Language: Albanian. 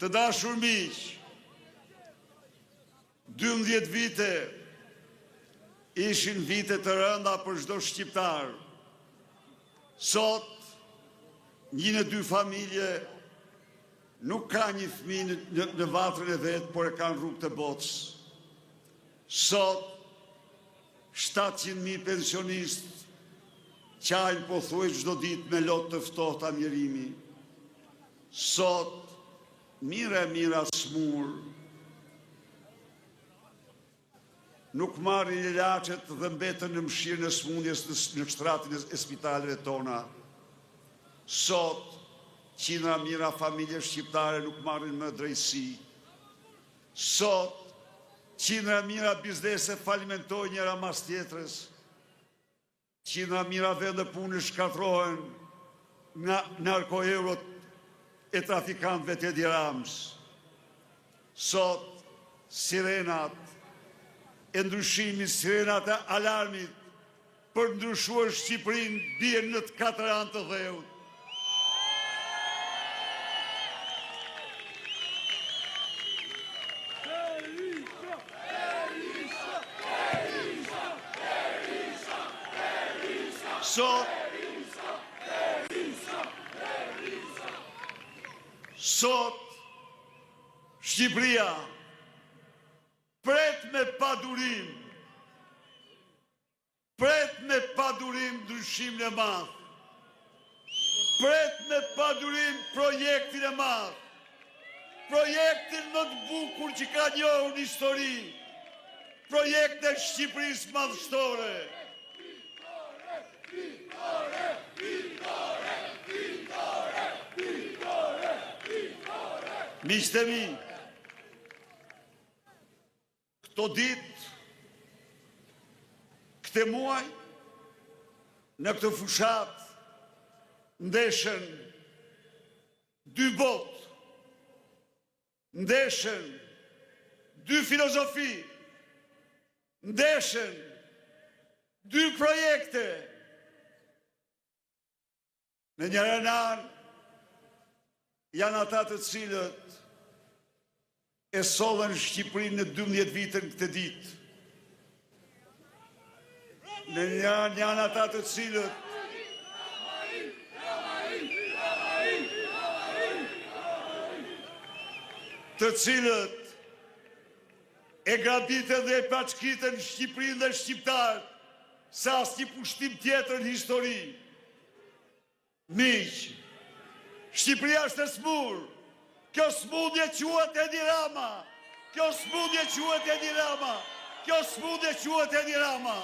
Të dashur miq, 12 vite ishin vite të rënda për çdo shqiptar. Sot, 1 në 2 familje nuk ka një fëmijë në vatrën e vet, por e kanë rrugë të botës. Sot, 700.000 pensionistë qajnë pothuajse çdo ditë me lotë të ftohta mjerimi. Sot, mira smur nuk marrin ilaçet dhe mbetën në mshirën e smundjes në shtratin e spitaleve tona. Sot, qindra mira familje shqiptare nuk marrin më drejtësi. Sot, qindra mira biznese falimentojnë njëra mas tjetrës. Qindra mira vende pune shkatrohen nga narkoeurot e trafikantëve të Edi Ramës. Sot, sirenat e ndryshimit, sirenat e alarmit për ndryshuar Shqipërinë bien në të 4 anë të dheut. Sot, Shqipëria pret me padurim ndryshimin e madh, pret me padurim projektin e madh, projektin më të bukur që ka njohur në histori, projektin e Shqipërisë madhështore. Miqtë e mi, këto ditë, këte muaj, në këtë fushat, ndeshen 2 botë, ndeshen 2 filozofi, ndeshen 2 projekte. Në njëra anë janë ata të cilët e sollën Shqipërinë në 12 vite në këtë ditë. Në janë ata të cilët e grabitën dhe e paçkitën Shqipërinë dhe shqiptarët sa asnjë pushtim tjetër në histori. Miq, Shqipëria është e smur. Kjo smundje quhet Edi Rama. Kjo smundje quhet Edi Rama.